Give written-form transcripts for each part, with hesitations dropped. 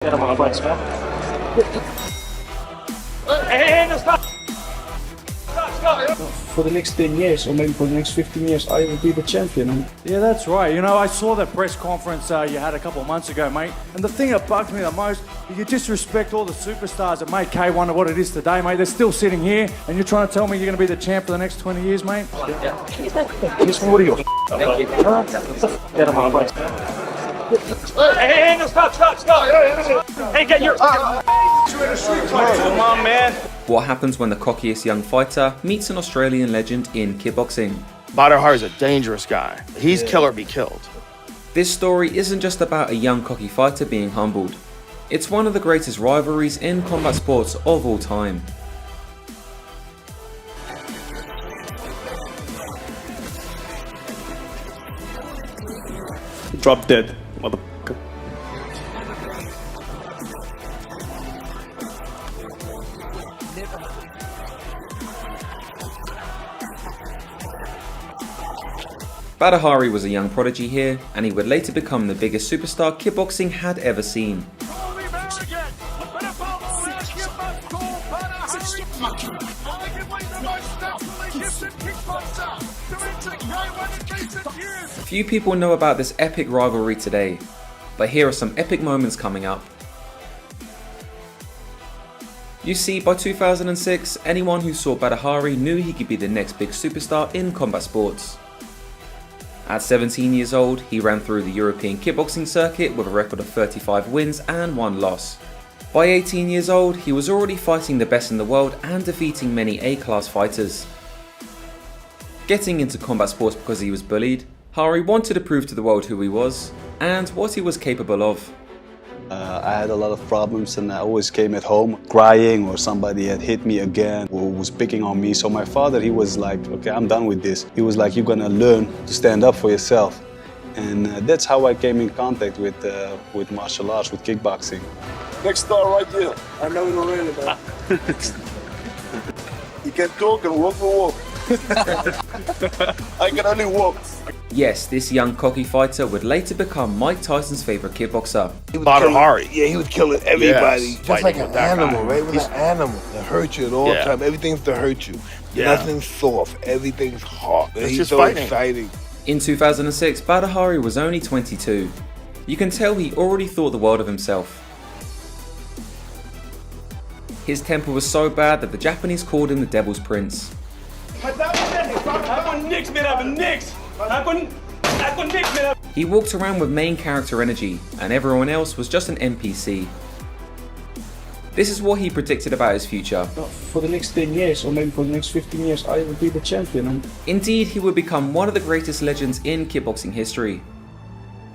Get him on place, man. Hey, no, stop! For the next 10 years, or maybe for the next 15 years, I will be the champion. And yeah, that's right. You know, I saw that press conference you had a couple of months ago, mate. And the thing that bugs me the most, you disrespect all the superstars that made K1 what it is today, mate. They're still sitting here, and you're trying to tell me you're going to be the champ for the next 20 years, mate? kiss me, what are you? Get him on place, man. Hey, no, stop! Hey, get your... Come on, man. What happens when the cockiest young fighter meets an Australian legend in kickboxing? Badr Hari's a dangerous guy. He's kill or be killed. This story isn't just about a young cocky fighter being humbled. It's one of the greatest rivalries in combat sports of all time. Drop dead, motherfucker. Badr Hari was a young prodigy here, and he would later become the biggest superstar kickboxing had ever seen. Few people know about this epic rivalry today, but here are some epic moments coming up. You see, by 2006, anyone who saw Badr Hari knew he could be the next big superstar in combat sports. At 17 years old, he ran through the European kickboxing circuit with a record of 35 wins and 1 loss. By 18 years old, he was already fighting the best in the world and defeating many A-class fighters. Getting into combat sports because he was bullied, Hari wanted to prove to the world who he was and what he was capable of. I had a lot of problems and I always came at home crying, or somebody had hit me again or was picking on me. So my father, he was like, okay, I'm done with this. He was like, you're gonna learn to stand up for yourself. And that's how I came in contact with martial arts, with kickboxing. Next star right here. I know it already, man. You can talk and walk the walk. I can only walk. Yes, this young cocky fighter would later become Mike Tyson's favourite kickboxer. Badr Hari. Yeah, he was killing everybody. Yes, Just like an animal, right? With He's an animal. It hurts you at all Yeah. time. Everything's to hurt you. Yeah. Nothing's soft. Everything's hot. It's He's just so fighting. exciting. In 2006, Badr Hari was only 22. You can tell he already thought the world of himself. His temper was so bad that the Japanese called him the Devil's Prince. He walked around with main character energy, and everyone else was just an NPC. This is what he predicted about his future. For the next 10 years, or maybe for the next 15 years, I will be the champion. And Indeed, he would become one of the greatest legends in kickboxing history.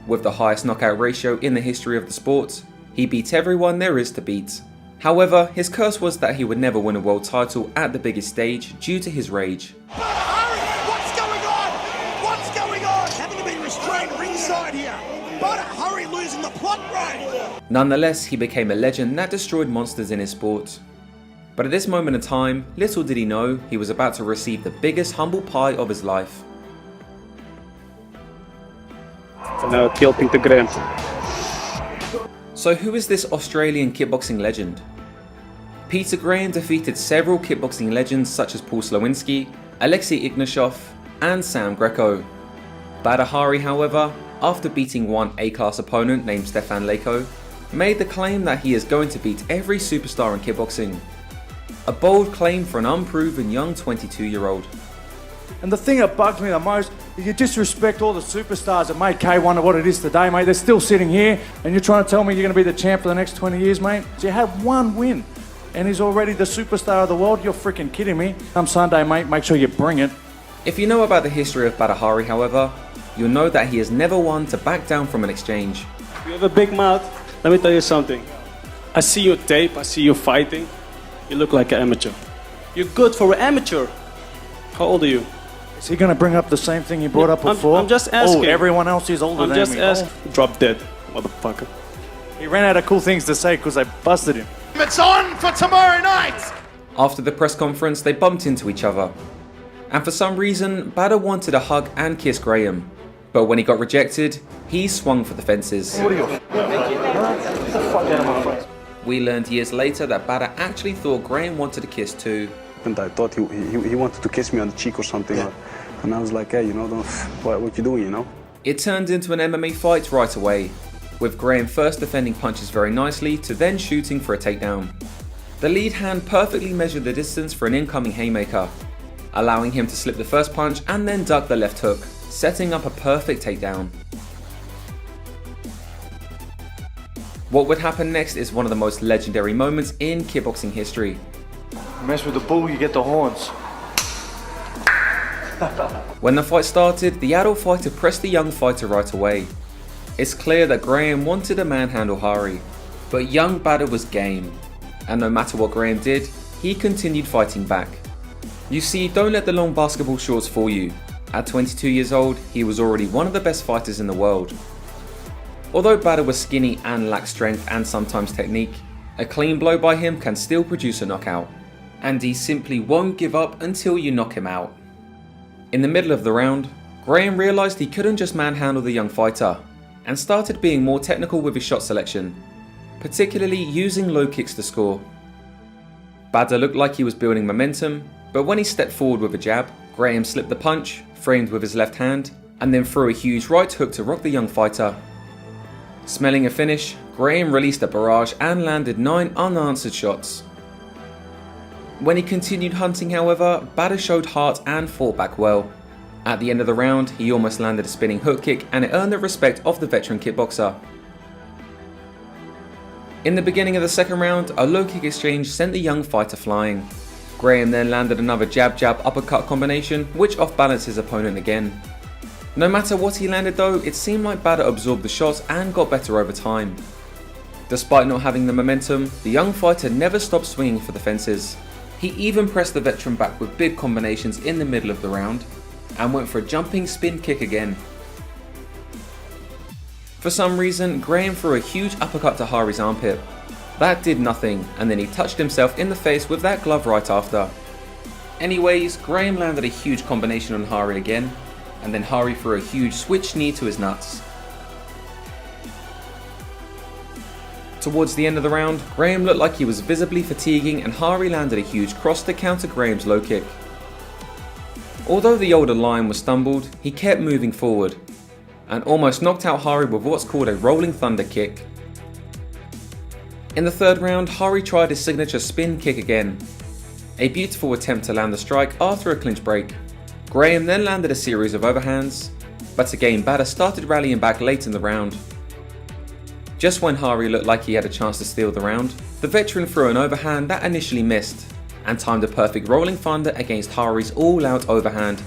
With the highest knockout ratio in the history of the sport, he beat everyone there is to beat. However, his curse was that he would never win a world title at the biggest stage due to his rage. What's going on? What's going on? Having to be restrained ringside here. Badr Hari losing the plot right. Nonetheless, he became a legend that destroyed monsters in his sport. But at this moment in time, little did he know he was about to receive the biggest humble pie of his life. Now kill Peter Graham. So who is this Australian kickboxing legend? Peter Graham defeated several kickboxing legends such as Paul Slowinski, Alexei Ignashov, and Sam Greco. Badr Hari, however, after beating one A-class opponent named Stefan Leko, made the claim that he is going to beat every superstar in kickboxing. A bold claim for an unproven young 22-year-old. And the thing that bugs me the most, is you disrespect all the superstars that made K1 what it is today, mate. They're still sitting here, and you're trying to tell me you're going to be the champ for the next 20 years, mate? So you had one win, and he's already the superstar of the world? You're freaking kidding me. Come Sunday, mate, make sure you bring it. If you know about the history of Badr Hari, however, you'll know that he has never one to back down from an exchange. You have a big mouth. Let me tell you something. I see your tape, I see you fighting. You look like an amateur. You're good for an amateur. How old are you? Is he going to bring up the same thing he brought up before? I'm just asking. Oh, everyone else is older I'm than just me. asking. Drop dead, motherfucker. He ran out of cool things to say because I busted him. It's on for tomorrow night. After the press conference, they bumped into each other. And for some reason, Badr wanted a hug and kiss Graham. But when he got rejected, he swung for the fences. what are you? the fuck out of my face. We learned years later that Badr actually thought Graham wanted a kiss too. And I thought he wanted to kiss me on the cheek or something. And I was like, hey, you know, what you doing, you know? It turned into an MMA fight right away, with Graham first defending punches very nicely to then shooting for a takedown. The lead hand perfectly measured the distance for an incoming haymaker, allowing him to slip the first punch and then duck the left hook, setting up a perfect takedown. What would happen next is one of the most legendary moments in kickboxing history. Mess with the bull, you get the horns. When the fight started, the adult fighter pressed the young fighter right away. It's clear that Graham wanted to manhandle Hari, but young Badr was game, and no matter what Graham did, he continued fighting back. You see, don't let the long basketball shorts fool you. At 22 years old, he was already one of the best fighters in the world. Although Badr was skinny and lacked strength and sometimes technique, a clean blow by him can still produce a knockout, and he simply won't give up until you knock him out. In the middle of the round, Graham realised he couldn't just manhandle the young fighter, and started being more technical with his shot selection, particularly using low kicks to score. Badr looked like he was building momentum, but when he stepped forward with a jab, Graham slipped the punch, framed with his left hand, and then threw a huge right hook to rock the young fighter. Smelling a finish, Graham released a barrage and landed 9 unanswered shots. When he continued hunting, however, Badr showed heart and fought back well. At the end of the round, he almost landed a spinning hook kick and it earned the respect of the veteran kickboxer. In the beginning of the second round, a low kick exchange sent the young fighter flying. Graham then landed another jab-jab uppercut combination, which off-balanced his opponent again. No matter what he landed though, it seemed like Badr absorbed the shots and got better over time. Despite not having the momentum, the young fighter never stopped swinging for the fences. He even pressed the veteran back with big combinations in the middle of the round, and went for a jumping spin kick again. For some reason, Graham threw a huge uppercut to Hari's armpit. That did nothing, and then he touched himself in the face with that glove right after. Anyways, Graham landed a huge combination on Hari again, and then Hari threw a huge switch knee to his nuts. Towards the end of the round, Graham looked like he was visibly fatiguing and Hari landed a huge cross to counter Graham's low kick. Although the older lion was stumbled, he kept moving forward, and almost knocked out Hari with what's called a rolling thunder kick. In the third round, Hari tried his signature spin kick again. A beautiful attempt to land the strike after a clinch break. Graham then landed a series of overhands, but again Badr started rallying back late in the round. Just when Hari looked like he had a chance to steal the round, the veteran threw an overhand that initially missed, and timed a perfect rolling thunder against Hari's all-out overhand.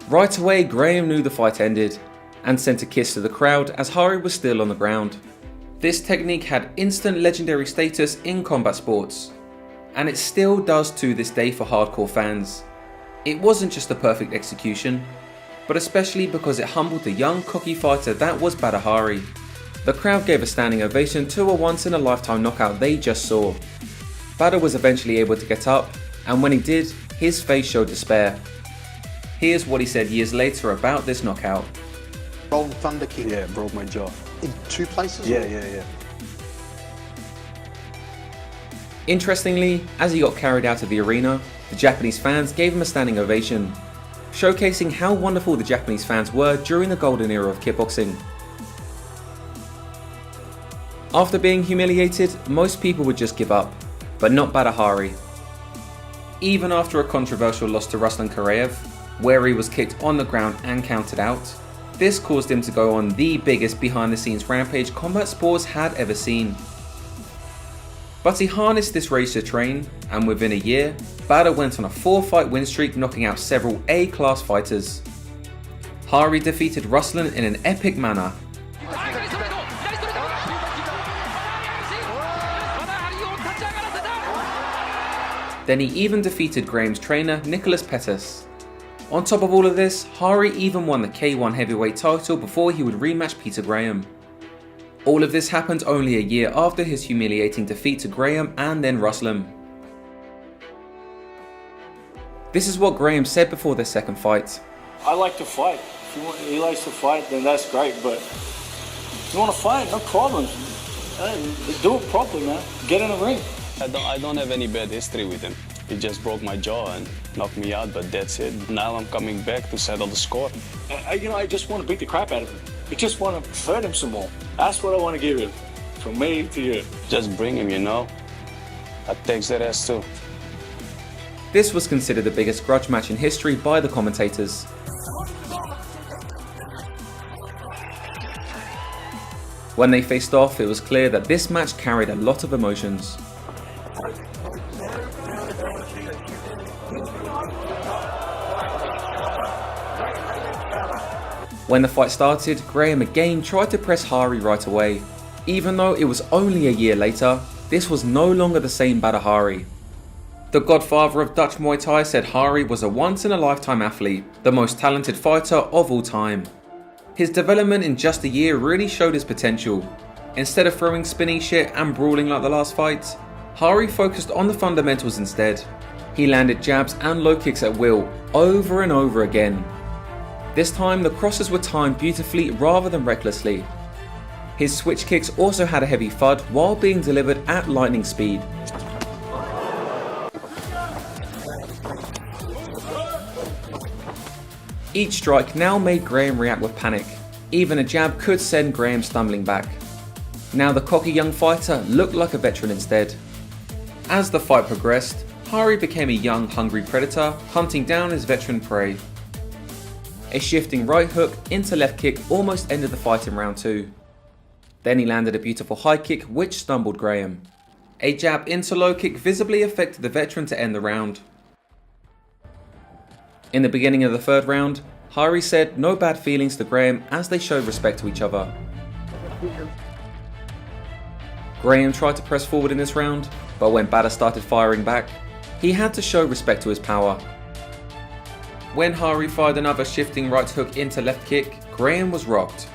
Right away, Graham knew the fight ended, and sent a kiss to the crowd as Hari was still on the ground. This technique had instant legendary status in combat sports, and it still does to this day for hardcore fans. It wasn't just a perfect execution, but especially because it humbled the young cocky fighter that was Badr Hari. The crowd gave a standing ovation to a once-in-a-lifetime knockout they just saw. Badr was eventually able to get up, and when he did, his face showed despair. Here's what he said years later about this knockout. Rolling thunder kick. Yeah, it broke my jaw. In 2 places? Yeah. Interestingly, as he got carried out of the arena, the Japanese fans gave him a standing ovation, showcasing how wonderful the Japanese fans were during the golden era of kickboxing. After being humiliated, most people would just give up, but not Badr Hari. Even after a controversial loss to Ruslan Karayev, where he was kicked on the ground and counted out, this caused him to go on the biggest behind-the-scenes rampage combat sports had ever seen. But he harnessed this rage to train, and within a year, Badr went on a 4-fight win streak, knocking out several A-class fighters. Hari defeated Ruslan in an epic manner. Then he even defeated Graham's trainer, Nicholas Pettis. On top of all of this, Hari even won the K1 heavyweight title before he would rematch Peter Graham. All of this happened only a year after his humiliating defeat to Graham and then Ruslan. This is what Graham said before their second fight. I like to fight. If he likes to fight, then that's great. But if you want to fight, no problem. Do it properly, man. Get in the ring. I don't have any bad history with him. He just broke my jaw and knocked me out, but that's it. Now I'm coming back to settle the score. I just want to beat the crap out of him. I just want to hurt him some more. That's what I want to give him. From me to you. Just bring him, you know. I takes that ass too. This was considered the biggest grudge match in history by the commentators. When they faced off, it was clear that this match carried a lot of emotions. When the fight started, Graham again tried to press Hari right away. Even though it was only a year later, this was no longer the same Badr Hari. The godfather of Dutch Muay Thai said Hari was a once-in-a-lifetime athlete, the most talented fighter of all time. His development in just a year really showed his potential. Instead of throwing spinning shit and brawling like the last fight, Hari focused on the fundamentals instead. He landed jabs and low kicks at will, over and over again. This time the crosses were timed beautifully rather than recklessly. His switch kicks also had a heavy thud while being delivered at lightning speed. Each strike now made Graham react with panic. Even a jab could send Graham stumbling back. Now the cocky young fighter looked like a veteran instead. As the fight progressed, Hari became a young, hungry predator, hunting down his veteran prey. A shifting right hook into left kick almost ended the fight in round 2. Then he landed a beautiful high kick which stumbled Graham. A jab into low kick visibly affected the veteran to end the round. In the beginning of the 3rd round, Hari said no bad feelings to Graham as they showed respect to each other. Graham tried to press forward in this round, but when Badr started firing back, he had to show respect to his power. When Hari fired another shifting right hook into left kick, Graham was rocked.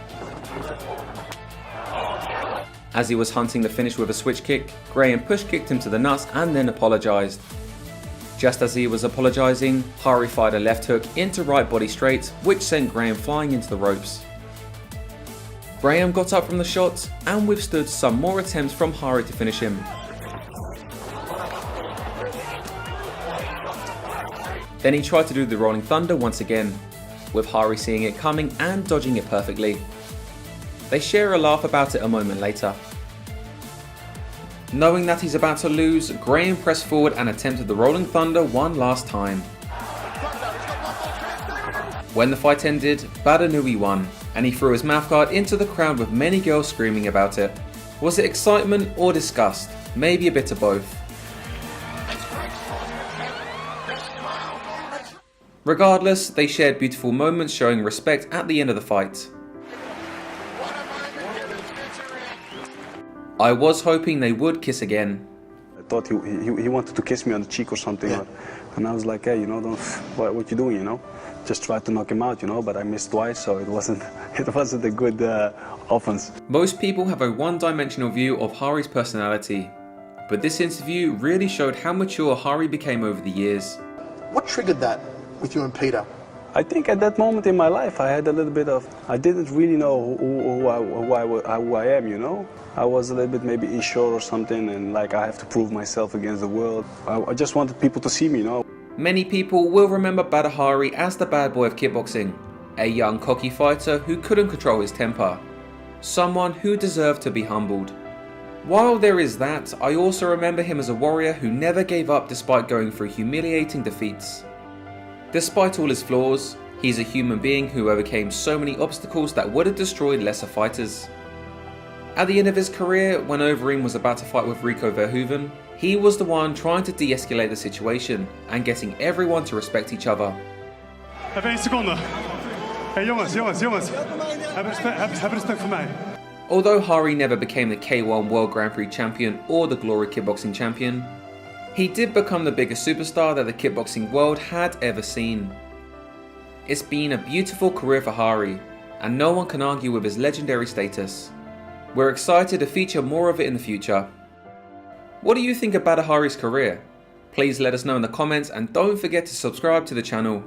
As he was hunting the finish with a switch kick, Graham push kicked him to the nuts and then apologised. Just as he was apologising, Hari fired a left hook into right body straight, which sent Graham flying into the ropes. Graham got up from the shot and withstood some more attempts from Hari to finish him. Then he tried to do the Rolling Thunder once again, with Hari seeing it coming and dodging it perfectly. They share a laugh about it a moment later. Knowing that he's about to lose, Graham pressed forward and attempted the Rolling Thunder one last time. When the fight ended, Badr knew he won, and he threw his mouthguard into the crowd with many girls screaming about it. Was it excitement or disgust? Maybe a bit of both. Regardless, they shared beautiful moments showing respect at the end of the fight. I was hoping they would kiss again. I thought he wanted to kiss me on the cheek or something, and I was like, hey, you know, what you doing, you know? Just tried to knock him out, you know, but I missed twice, so it wasn't a good offense. Most people have a one-dimensional view of Hari's personality, but this interview really showed how mature Hari became over the years. What triggered that with you and Peter? I think at that moment in my life, I had a little bit of, I didn't really know who I am, you know? I was a little bit maybe unsure or something, and like I have to prove myself against the world. I just wanted people to see me, you know? Many people will remember Badr Hari as the bad boy of kickboxing, a young cocky fighter who couldn't control his temper, someone who deserved to be humbled. While there is that, I also remember him as a warrior who never gave up despite going through humiliating defeats. Despite all his flaws, he's a human being who overcame so many obstacles that would have destroyed lesser fighters. At the end of his career, when Overeem was about to fight with Rico Verhoeven, he was the one trying to de-escalate the situation and getting everyone to respect each other. Even 1 seconde. Hey jongens. Heb respect voor mij. Although Hari never became the K1 World Grand Prix champion or the Glory Kickboxing champion, he did become the biggest superstar that the kickboxing world had ever seen. It's been a beautiful career for Hari, and no one can argue with his legendary status. We're excited to feature more of it in the future. What do you think about Hari's career? Please let us know in the comments and don't forget to subscribe to the channel.